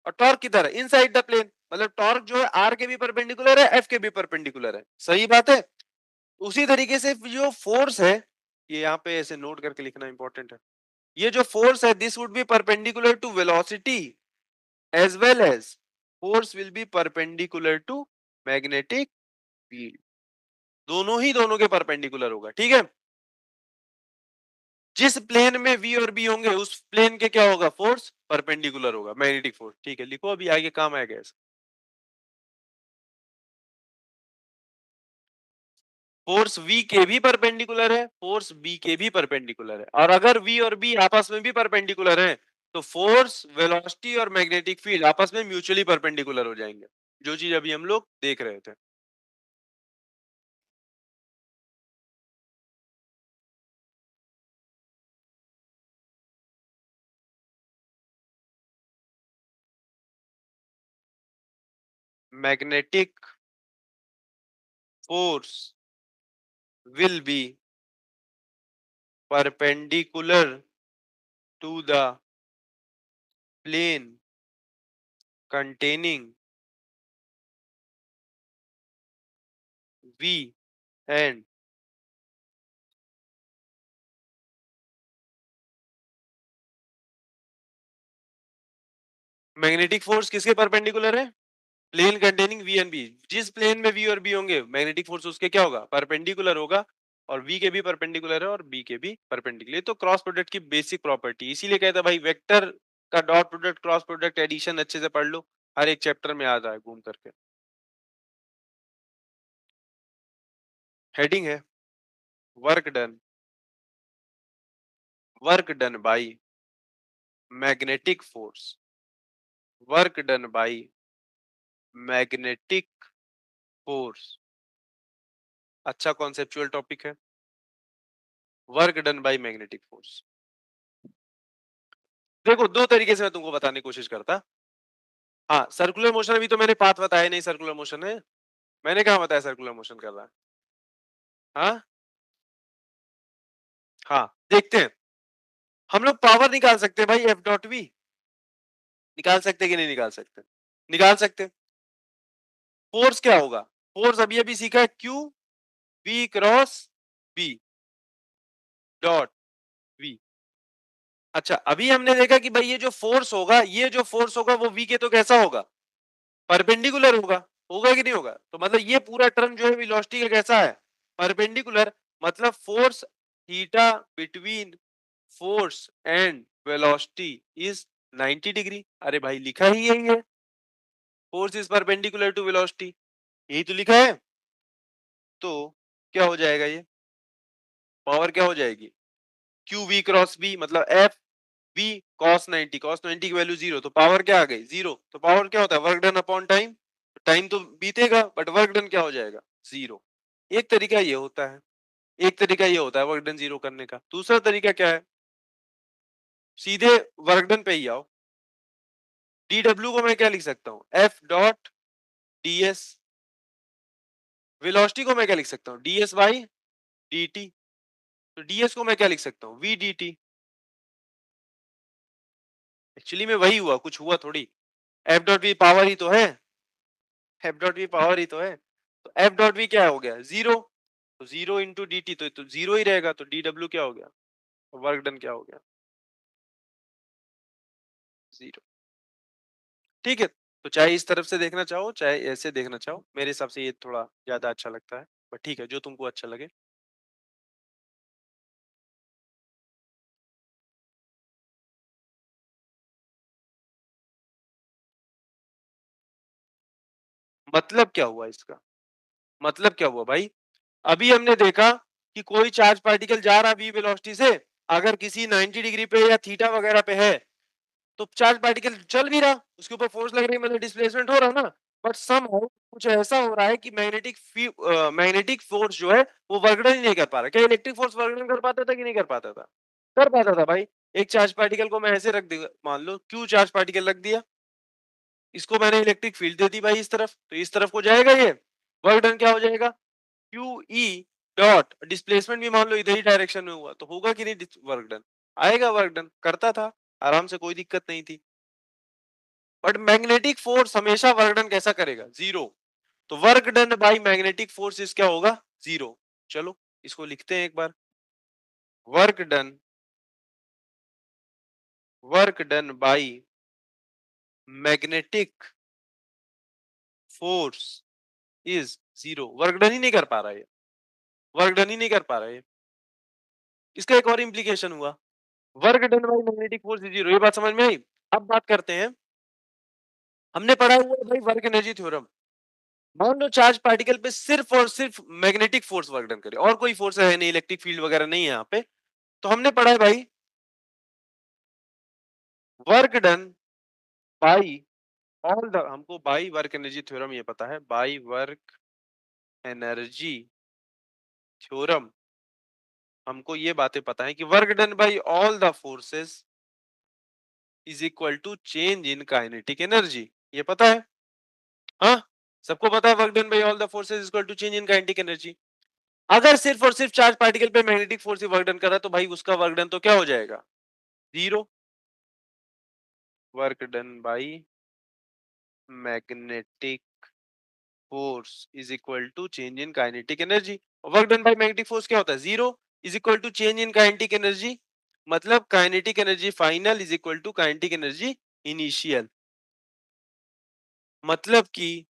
A: और टॉर्क किधर है, इनसाइड द प्लेन, मतलब टॉर्क जो है आर के भी परपेंडिकुलर है, एफ के भी परपेंडिकुलर है, सही बात है। उसी तरीके से जो फोर्स है, ये यहाँ पे ऐसे नोट करके लिखना इंपॉर्टेंट है, ये जो फोर्स है this would be perpendicular to velocity as well as force will be perpendicular to magnetic field, दोनों ही दोनों के परपेंडिकुलर होगा, ठीक है। जिस प्लेन में v और b होंगे उस प्लेन के क्या होगा, फोर्स परपेंडिकुलर होगा, मैग्नेटिक फोर्स, ठीक है। लिखो अभी आगे काम आएगा ऐसा। फोर्स v के भी परपेंडिकुलर है, फोर्स b के भी परपेंडिकुलर है, और अगर v और b आपस में भी परपेंडिकुलर है तो फोर्स वेलोसिटी और मैग्नेटिक फील्ड आपस में म्यूचुअली परपेंडिकुलर हो जाएंगे, जो चीज अभी हम लोग देख रहे थे। Magnetic force will be perpendicular to the plane containing V and magnetic force किसके परपेंडिकुलर है, plane containing V and B, जिस प्लेन में V और B होंगे मैग्नेटिक फोर्स उसके क्या होगा, परपेंडिकुलर होगा, और V के भी परपेंडिकुलर है और B के भी परपेंडिकुलर, तो क्रॉस प्रोडक्ट की बेसिक प्रॉपर्टी, इसीलिए कहता है भाई वेक्टर का dot product cross product addition अच्छे से पढ़ लो, हर एक चैप्टर में आ रहा है घूम करके। हेडिंग है work done, work done by magnetic force, work done by magnetic force, अच्छा कॉन्सेप्चुअल टॉपिक है, work done by magnetic force. देखो दो तरीके से मैं तुमको बताने की कोशिश करता। हाँ सर्कुलर मोशन अभी तो मैंने पाथ बताया नहीं, सर्कुलर मोशन है, मैंने कहा बताया सर्कुलर मोशन कर रहा है। हाँ हाँ देखते हैं, हम लोग पावर निकाल सकते हैं भाई, एफ डॉट वी निकाल सकते कि नहीं निकाल सकते, निकाल सकते। फोर्स क्या होगा, फोर्स अभी अभी सीखा है, q v cross b dot v. अच्छा अभी हमने देखा कि भाई ये जो फोर्स होगा, ये जो फोर्स होगा वो वी के तो कैसा होगा, परपेंडिकुलर होगा, होगा कि नहीं होगा, तो मतलब ये पूरा टर्म जो है वेलोसिटी का कैसा है, परपेंडिकुलर, मतलब force theta between force and velocity is 90 degree. अरे भाई लिखा ही यही है, force is perpendicular to velocity, यही तो लिखा है। तो क्या हो जाएगा, ये पावर क्या हो जाएगी, क्यू वी क्रॉस बी, मतलब एफ बी कॉस 90, कॉस 90 की वैल्यू जीरो, तो पावर क्या आ गई, जीरो, तो पावर क्या होता है, work done upon time, time तो बीतेगा बट वर्क डन क्या हो जाएगा, जीरो। एक तरीका ये होता है, एक तरीका ये होता है वर्क डन जीरो करने का। दूसरा तरीका क्या है, सीधे वर्क डन पे ही आओ, डी डब्ल्यू को मैं क्या लिख सकता हूँ, F dot D S, velocity को मैं क्या लिख सकता हूँ, D S by D T, तो डी एस को मैं क्या लिख सकता हूँ, वी डी टी। एक्चुअली में वही हुआ, कुछ हुआ थोड़ी, एफ डॉट वी पावर ही तो है, एफ डॉट वी पावर ही तो है, तो एफ डॉट वी क्या हो गया, जीरो, तो जीरो इंटू डी टी तो जीरो ही रहेगा, तो डी डब्ल्यू क्या हो गया, वर्क डन क्या हो गया, जीरो। ठीक है, तो चाहे इस तरफ से देखना चाहो चाहे ऐसे देखना चाहो, मेरे हिसाब से ये थोड़ा ज्यादा अच्छा लगता है, बट ठीक है जो तुमको अच्छा लगे। मतलब क्या हुआ इसका, मतलब क्या हुआ भाई, अभी हमने देखा कि कोई चार्ज पार्टिकल जा रहा वी वेलोसिटी से, अगर किसी 90 डिग्री पे या थीटा वगैरह पे है तो चार्ज पार्टिकल चल भी रहा, उसके ऊपर फोर्स लग रही है, मतलब डिस्प्लेसमेंट हो रहा ना, बट समहाउ कुछ ऐसा हो रहा है कि मैग्नेटिक फोर्स जो है वो वर्कडन ही नहीं कर पा रहा। क्या इलेक्ट्रिक फोर्स वर्कडन कर पाता था कि नहीं कर पाता था, कर पाता था भाई। एक चार्ज पार्टिकल को मैं ऐसे रख दिया, मान लो क्यू चार्ज पार्टिकल रख दिया, इसको मैंने इलेक्ट्रिक फील्ड दे दी भाई इस तरफ, तो इस तरफ को जाएगा ये, वर्क डन क्या हो जाएगा, क्यू ई डॉट डिस्प्लेसमेंट भी मान लो इधर ही डायरेक्शन में हुआ तो होगा कि नहीं वर्क डन, आएगा वर्क डन, करता था आराम से, कोई दिक्कत नहीं थी। बट मैग्नेटिक फोर्स हमेशा वर्क डन कैसा करेगा, जीरो। तो work done by magnetic force is क्या होगा, जीरो। चलो इसको लिखते हैं एक बार, work done, work done by magnetic force is zero. Work done ही नहीं कर पा रहा है, वर्क डन ही नहीं कर पा रहा है। इसका एक और इम्प्लीकेशन हुआ, work done by magnetic force is zero, ये बात समझ में आई। अब बात करते हैं, हमने पढ़ा हुआ है भाई वर्क एनर्जी थ्योरम। मान लो चार्ज पार्टिकल पे सिर्फ और सिर्फ मैग्नेटिक फोर्स वर्क डन करे, और कोई फोर्स है नहीं, इलेक्ट्रिक फील्ड वगैरह नहीं है यहाँ पे, तो हमने पढ़ा है भाई work done by all the, हमको बाई वर्क एनर्जी थ्योरम ये पता है, बाई वर्क एनर्जी थ्योरम हमको ये बातें पता है कि work done by all the forces is equal to change in kinetic energy, ये पता है। हाँ, सबको पता है work done by all the forces is equal to change in kinetic energy. अगर सिर्फ और सिर्फ चार्ज पार्टिकल पे मैग्नेटिक फोर्स ही वर्क डन कर रहा है तो भाई उसका वर्क डन तो क्या हो जाएगा, zero. Work done by magnetic force is equal to change in kinetic energy. Work done by magnetic force क्या होता है, zero is equal to change in kinetic energy, मतलब kinetic energy final is equal to kinetic energy initial. मतलब कि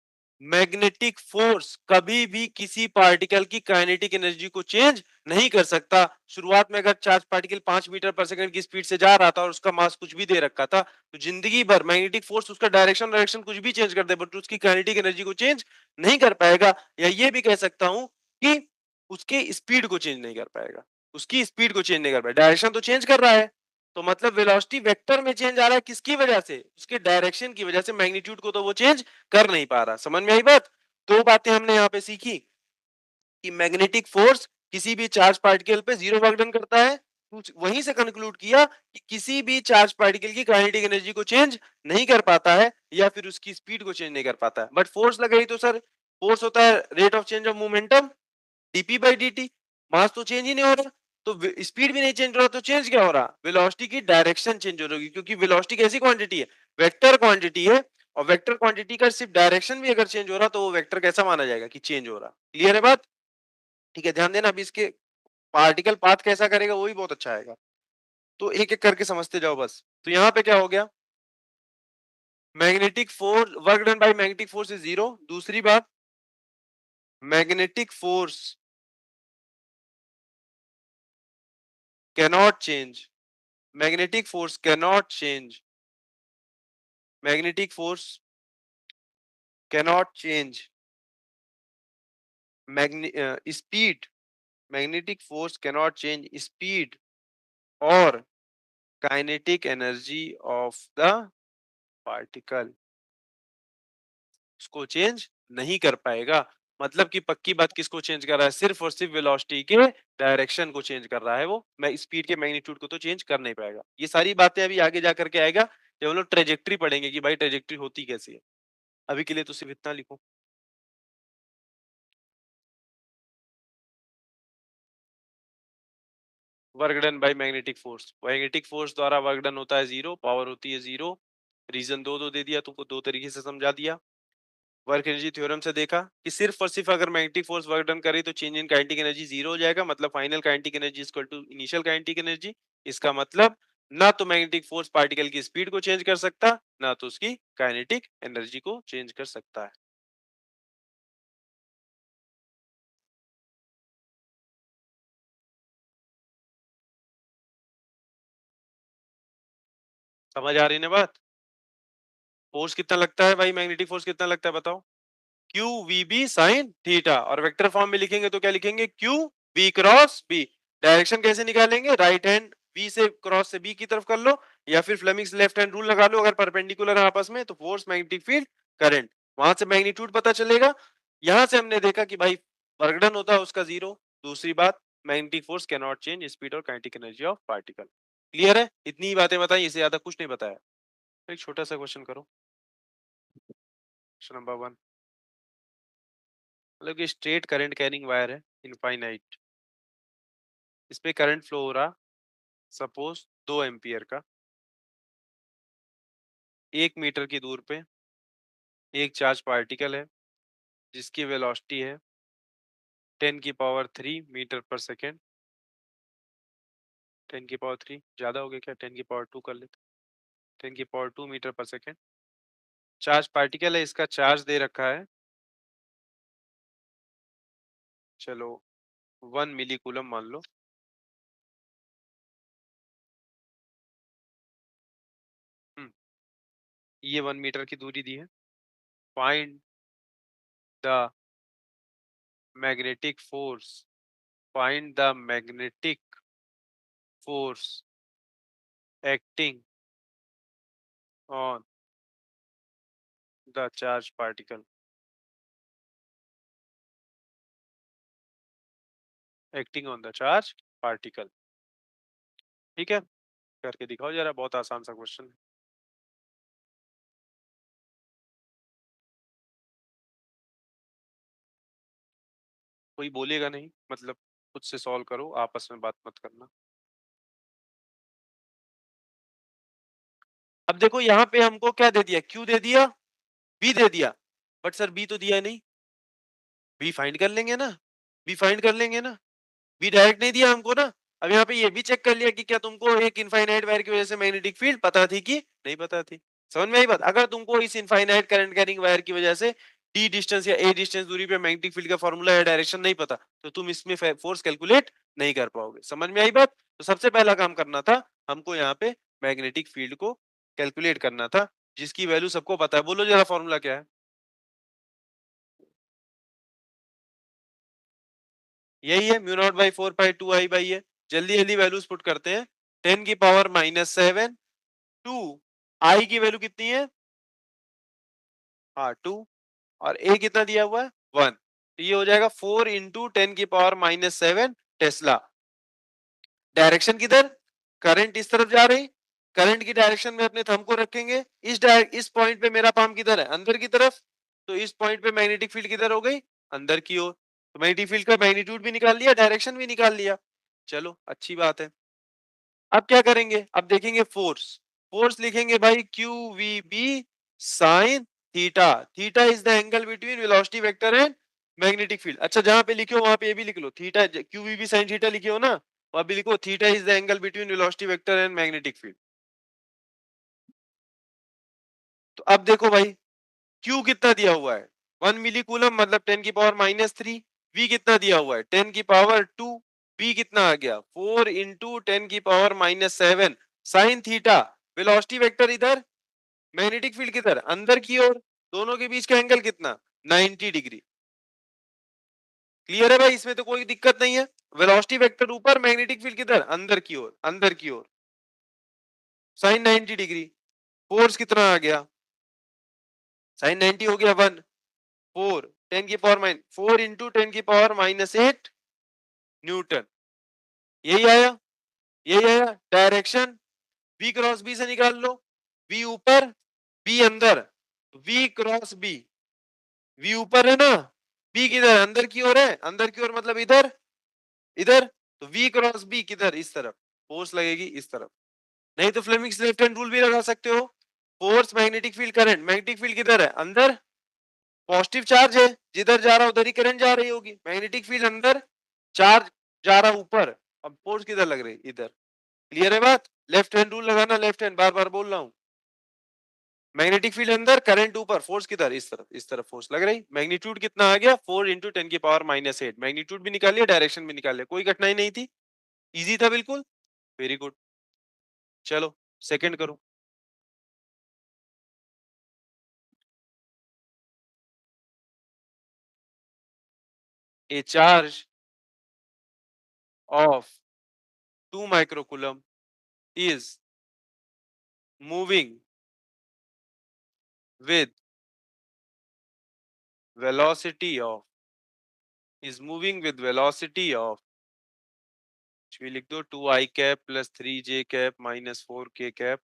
A: magnetic force कभी भी किसी particle की काइनेटिक एनर्जी को चेंज नहीं कर सकता। शुरुआत में अगर चार्ज पार्टिकल 5 मीटर पर सेकंड की स्पीड से जा रहा था और उसका मास कुछ भी दे रखा था, तो जिंदगी भर मैग्नेटिक फोर्स उसका डायरेक्शन डायरेक्शन कुछ भी चेंज कर दे, बट उसकी काइनेटिक एनर्जी को चेंज नहीं कर पाएगा। या ये भी कह सकता हूं कि उसके स्पीड को चेंज नहीं कर पाएगा, उसकी स्पीड को चेंज नहीं कर पाएगा, डायरेक्शन तो चेंज कर रहा है। तो मतलब वेलोसिटी वेक्टर में चेंज आ रहा है, किसकी वजह से, उसके डायरेक्शन की वजह से, मैग्नीट्यूड को तो वो चेंज कर नहीं पा रहा। समझ में आई बात। दो बातें हमने यहाँ पे सीखी कि मैग्नेटिक फोर्स किसी भी चार्ज पार्टिकल पे जीरो वर्क डन करता है, वहीं से कंक्लूड किया कि किसी भी चार्ज पार्टिकल की काइनेटिक एनर्जी को चेंज नहीं कर पाता है या फिर उसकी स्पीड को चेंज नहीं कर पाता है। बट फोर्स लगाई तो सर, फोर्स होता है rate of change of momentum, dp by d, mass तो चेंज ही नहीं हो रहा, तो स्पीड भी नहीं चेंज हो रहा, तो चेंज क्या हो रहा, वेलोसिटी की डायरेक्शन चेंज हो रही, क्योंकि वेलोसिटी कैसी क्वांटिटी है, वेक्टर क्वांटिटी है, और वेक्टर क्वांटिटी का सिर्फ डायरेक्शन भी अगर चेंज हो रहा तो वो वेक्टर कैसा माना जाएगा कि चेंज हो रहा। क्लियर है बात। ठीक है, ध्यान देना, अभी इसके पार्टिकल पाथ कैसा करेगा वो भी बहुत अच्छा आएगा, तो एक एक करके समझते जाओ बस। तो यहाँ पे क्या हो गया, magnetic force, work done by magnetic force is zero. दूसरी बात, magnetic force cannot change, magnetic force cannot change, magnetic force cannot change speed, magnetic force cannot change speed और kinetic energy of the particle, उसको change नहीं कर पाएगा। मतलब कि पक्की बात, किसको चेंज कर रहा है, सिर्फ और सिर्फ वेलोसिटी के डायरेक्शन को चेंज कर रहा है वो, मैं स्पीड के मैग्नीट्यूड को तो चेंज कर नहीं पाएगा। ये सारी बातें अभी आगे जा करके आएगा जब हम लोग ट्रेजेक्ट्री पढ़ेंगे कि भाई ट्रेजेक्ट्री होती कैसी है। अभी के लिए तो सिर्फ इतना लिखो, work done by magnetic force, magnetic force द्वारा वर्क डन होता है जीरो, पावर होती है जीरो। रीजन दो दो दे दिया तुमको, दो तरीके से समझा दिया। वर्क एनर्जी थ्योरम से देखा कि सिर्फ और सिर्फ अगर मैग्नेटिक फोर्स वर्क डन करे तो change in kinetic energy zero हो जाएगा, मतलब final kinetic energy equal to initial kinetic energy. इसका मतलब ना तो मैग्नेटिक फोर्स पार्टिकल की स्पीड को चेंज कर सकता, ना तो उसकी काइनेटिक एनर्जी को चेंज कर सकता है। समझ आ रही है ना बात। फोर्स कितना लगता है भाई, मैग्नेटिक फोर्स कितना लगता है बताओ, q v B sine theta, और वेक्टर फॉर्म में लिखेंगे तो क्या लिखेंगे, q b cross b. Direction कैसे निकालेंगे, राइट हैंड बी से क्रॉस से बी की तरफ कर लो, या फिर फ्लेमिंग्स लेफ्ट हैंड रूल लगा लो, अगर परपेंडिकुलर है आपस में तो फोर्स मैग्नेटिक फील्ड करंट, वहां से मैग्नीट्यूड पता चलेगा। यहां से हमने देखा कि भाई वर्क डन होता है उसका जीरो। दूसरी बात, magnetic force can not change speed और kinetic energy of particle. Clear है, इतनी ही बातें बताई, इससे ज्यादा कुछ नहीं बताया। एक छोटा सा क्वेश्चन करो। क्वेश्चन नंबर 1, मतलब कि स्ट्रेट करंट कैरिंग वायर है, इनफाइनाइट, इस पे करंट फ्लो हो रहा, सपोज 2 एम्पियर का, 1 मीटर की दूर पे एक चार्ज पार्टिकल है जिसकी वेलोसिटी है 10 की पावर 3 मीटर पर सेकेंड। 10 की पावर 3 ज्यादा हो गया क्या, 10 की पावर 2 कर लेते, 10 की पावर 2 मीटर पर सेकेंड। चार्ज पार्टिकल है, इसका चार्ज दे रखा है, चलो 1 मिली कूलम मान लो। हम्म, ये 1 मीटर की दूरी दी है। Find the magnetic force, find the magnetic force acting on the charge particle, acting on the charge particle. ठीक है, करके दिखाओ जरा, बहुत आसान सा क्वेश्चन है। कोई बोलेगा नहीं, मतलब खुद से सॉल्व करो, आपस में बात मत करना। अब देखो यहाँ पे हमको क्या दे दिया, क्यू दे दिया, बी दे दिया, बट सर बी तो दिया नहीं, बी फाइंड कर लेंगे ना, बी फाइंड कर लेंगे ना, बी डायरेक्ट नहीं दिया हमको ना। अब यहाँ पे ये भी चेक कर लिया कि क्या तुमको एक इनफाइनाइट वायर की वजह से मैग्नेटिक फील्ड पता थी कि नहीं पता थी। समझ में आई बात, अगर तुमको इस इनफाइनाइट करंट कैरिंग वायर की वजह से डी डिस्टेंस या ए डिस्टेंस दूरी पे मैग्नेटिक फील्ड का फॉर्मूला या डायरेक्शन नहीं पता, तो तुम इसमें फोर्स कैलकुलेट नहीं कर पाओगे। समझ में आई बात, तो सबसे पहला काम करना था हमको यहाँ पे मैग्नेटिक फील्ड को कैलकुलेट करना था, जिसकी वैल्यू सबको पता है। बोलो जरा फॉर्मूला क्या है। यही है, mu nought by 4 pi 2 I by A. जल्दी जल्दी वैल्यूज पुट करते हैं। 10 की पावर -7, 2, आई की वैल्यू कितनी है, हाँ 2, और ए कितना दिया हुआ है 1, तो ये हो जाएगा 4 × 10 की पावर -7 टेस्ला। डायरेक्शन किधर, करंट इस तरफ जा रही, करंट की डायरेक्शन में अपने थंब को रखेंगे, इस पॉइंट पे मेरा पाम किधर है, अंदर की तरफ, तो इस पॉइंट पे मैग्नेटिक फील्ड किधर हो गई, अंदर की ओर। तो मैग्नेटिक फील्ड का मैग्नीट्यूड भी निकाल लिया, डायरेक्शन भी निकाल लिया, चलो अच्छी बात है। अब क्या करेंगे, अब देखेंगे फोर्स, फोर्स लिखेंगे भाई q v B sine theta, theta is the angle between velocity vector and magnetic field. अच्छा जहां पे लिखे हो वहां पे ये भी लिख लो, theta q v B sine theta लिखे हो ना, वहां भी लिखो theta is the angle between velocity vector and magnetic field. तो अब देखो भाई, क्यू कितना दिया हुआ है 1 मिली कूलम, मतलब 10 की पावर -3, वी कितना दिया हुआ है 10 की पावर 2, बी कितना आ गया 4 × 10 की power -7 sine theta. Velocity vector इधर, मैग्नेटिक फील्ड किधर अंदर की ओर, दोनों के बीच का एंगल कितना 90 डिग्री। क्लियर है भाई, इसमें तो कोई दिक्कत नहीं है। वेलोसिटी वेक्टर ऊपर, मैग्नेटिक फील्ड किधर अंदर की ओर, अंदर की ओर, साइन 90 डिग्री। फोर्स कितना आ गया, साइन 90 हो गया 1, 4 10 की पावर माइन 4 × 10 की पावर -8 न्यूटन। यही आया, यही आया। डायरेक्शन v क्रॉस बी से निकाल लो, v ऊपर b अंदर, v क्रॉस बी, v ऊपर है ना, b किधर अंदर की ओर है, अंदर की ओर मतलब इधर, इधर, तो v क्रॉस b किधर इस तरफ, फोर्स लगेगी इस तरफ। नहीं तो फ्लेमिंग्स लेफ्ट हैंड रूल भी लगा सकते हो, force magnetic field current, magnetic field किधर है अंदर, पॉजिटिव चार्ज है, जिधर जा रहा उधर ही करंट जा रही होगी, मैग्नेटिक फील्ड अंदर, चार्ज जा रहा ऊपर, अब फोर्स किधर लग रही इधर। क्लियर है बात, लेफ्ट हैंड रूल लगाना, लेफ्ट हैंड बार बार बोल रहा हूं, मैग्नेटिक फील्ड अंदर करंट ऊपर, फोर्स किधर इस तरफ, इस तरफ फोर्स लग रही। मैग्नीट्यूड कितना आ गया 4 × 10 की पावर -8, मैग्नीट्यूड भी निकाल लिया, डायरेक्शन भी निकाल लिया, कोई कठिनाई नहीं थी, इजी था बिल्कुल, वेरी गुड। चलो सेकंड करो। ए charge of 2 microcoulomb is moving with velocity of, is moving with velocity of, भी लिख दो 2 i cap + 3 j cap - 4 k cap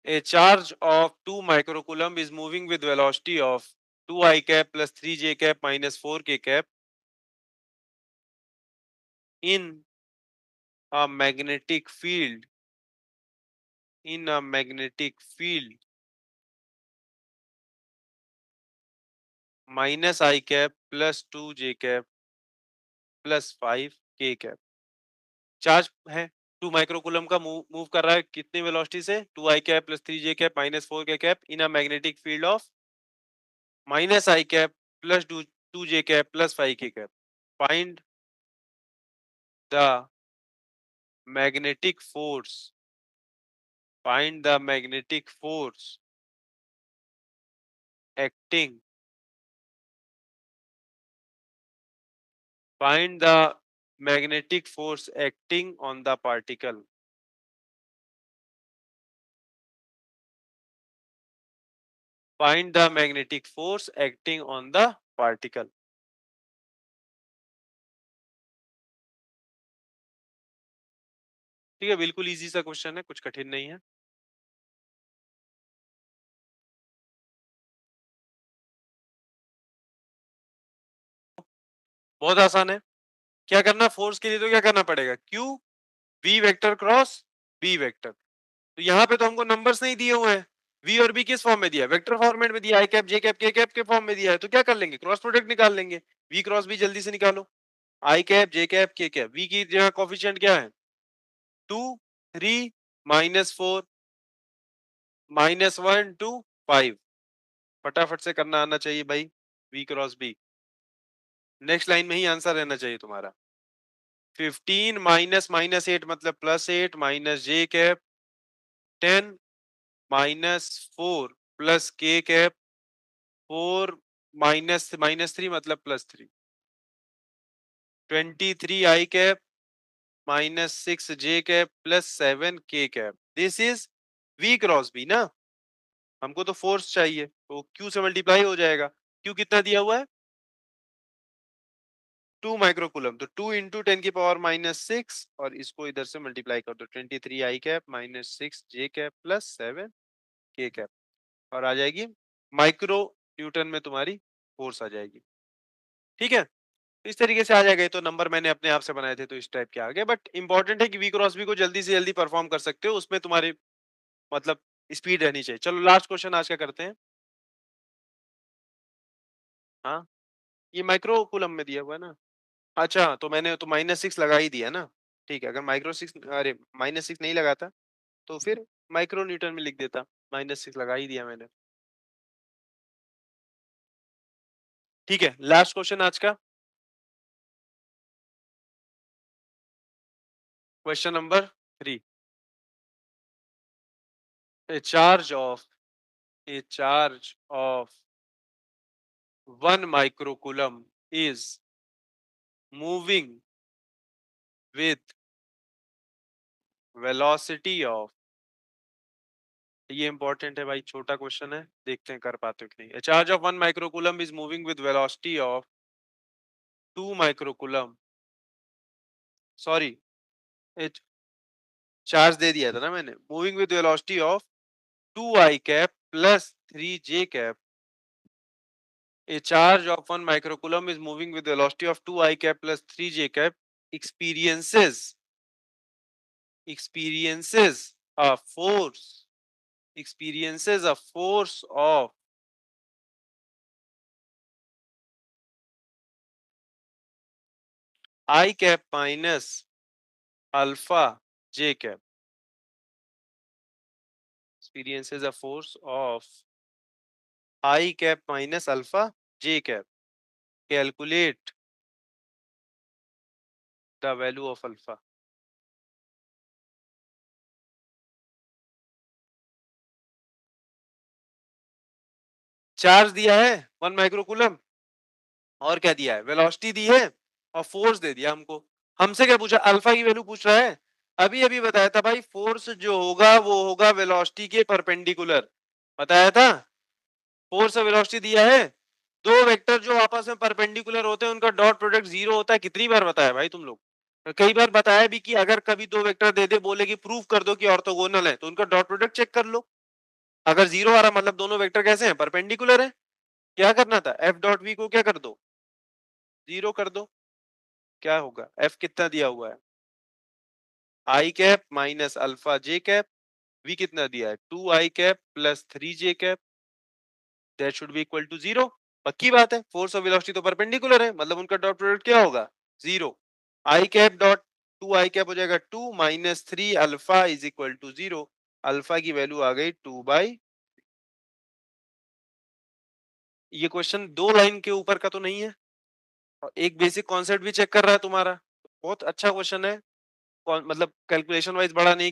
A: A charge of 2 microcoulomb is moving with velocity of 2 I cap plus 3 j cap minus 4 k cap in a magnetic field minus I cap plus 2 j cap plus 5 k cap. Charge है 2 microcoulomb का move कर रहा है कितनी velocity से 2 I cap plus 3 j cap minus 4 k cap in a magnetic field of minus I cap plus 2 j cap plus 5 k cap. Find the magnetic force. Find the magnetic force acting. Find the magnetic force acting on the particle. Find the magnetic force acting on the particle. ठीक है, बिल्कुल easy सा question है, कुछ कठिन नहीं है. बहुत आसान है. क्या करना फोर्स के लिए तो क्या करना पड़ेगा q v vector cross b vector. तो यहाँ पे तो हमको नंबर्स नहीं दिए हुए हैं. वी और बी किस फॉर्म में दिया है वेक्टर फॉर्मेट में दिया आई कैप जे कैप के कैप के फॉर्म में दिया है. तो क्या कर लेंगे क्रॉस प्रोडक्ट निकाल लेंगे. वी क्रॉस बी जल्दी से निकालो. आई कैप जे कैप के कैप वी की जगह कोफिशिएंट क्या है 2 3 -4 -1 2 5. फटाफट से करना आना चाहिए भाई. V cross b next line में ही आंसर रहना चाहिए तुम्हारा. 15 -8 मतलब +8 माइनस जे कैप 10 -4 प्लस के कैप 4 -3 मतलब +3 23 I cap -6 J cap +7 K cap. This is V cross B ना. हमको तो फोर्स चाहिए तो Q से मल्टीप्लाई हो जाएगा. Q कितना दिया हुआ है 2 माइक्रोकूलम. तो 2 इंटू 10 की पावर -6 और इसको इधर से मल्टीप्लाई कर दो 23 I cap -6 J cap +7 K cap और आ जाएगी माइक्रो न्यूटन में तुम्हारी फोर्स आ जाएगी. ठीक है. इस तरीके से आ जाएगा. तो नंबर मैंने अपने आप से बनाए थे तो इस टाइप के आ गए. बट इंपॉर्टेंट है कि वी क्रॉस बी को जल्दी से जल्दी परफॉर्म कर सकते हो. उसमें तुम्हारी मतलब स्पीड रहनी चाहिए. चलो लास्ट क्वेश्चन आज का करते हैं. हाँ ये माइक्रो कूलम में दिया हुआ है ना. अच्छा तो मैंने तो -6 लगा ही दिया ना. ठीक है अगर -6 नहीं लगाता तो फिर माइक्रो न्यूटन में लिख देता. -6 लगा ही दिया मैंने. ठीक है लास्ट क्वेश्चन आज का. Question number 3. a charge of a charge of 1 microcoulomb is moving with velocity of. ये इंपॉर्टेंट है भाई. छोटा क्वेश्चन है देखते हैं कर पाते हो कि नहीं. a charge of 1 microcoulomb is moving with velocity of 2 microcoulomb. Sorry charge दे दिया था ना मैंने. Moving with velocity of 2 I cap plus 3 J cap. a charge of 1 microcoulomb is moving with velocity of 2 I cap plus 3 J cap experiences a force of I cap minus alpha J cap. Experiences a force of I cap minus alpha J cap. Calculate the value of alpha. Charge दिया है 1 microcoulomb और क्या दिया है velocity दी है और force दे दिया हमको. हमसे क्या पूछा अल्फा की वैल्यू पूछ रहा है. अभी अभी बताया था भाई फोर्स जो होगा वो होगा वेलोसिटी के परपेंडिकुलर. बताया था फोर्स और वेलोसिटी दिया है. दो वेक्टर जो आपस में परपेंडिकुलर होते हैं उनका डॉट प्रोडक्ट 0 होता है. कितनी बार बताया भाई तुम लोग. कई बार बताया भी कि अगर कभी दो वेक्टर दे दे बोले कि प्रूव कर दो कि ऑर्थोगोनल है तो उनका डॉट प्रोडक्ट चेक कर लो. अगर जीरो आ रहा मतलब दोनों वेक्टर कैसे हैं, परपेंडिकुलर है। क्या करना था, एफ डॉट वी को क्या कर दो, जीरो कर दो। क्या होगा, एफ कितना दिया हुआ है, I cap minus alpha J cap, v कितना दिया है, 2 i cap plus 3 j cap, that should be equal to zero. पक्की बात है, फोर्स और वेलोसिटी तो परपेंडिकुलर है, मतलब उनका डॉट प्रोडक्ट क्या होगा, zero. I cap dot 2 i cap हो जाएगा 2 - 3 alpha is equal to zero. Alpha की वैल्यू आ गई 2/। ये क्वेश्चन 2 लाइन के ऊपर का तो नहीं है, और एक बेसिक कॉन्सेप्ट भी चेक कर रहा है तुम्हारा। बहुत अच्छा क्वेश्चन है, मतलब कैलकुलेशन वाइज बड़ा नहीं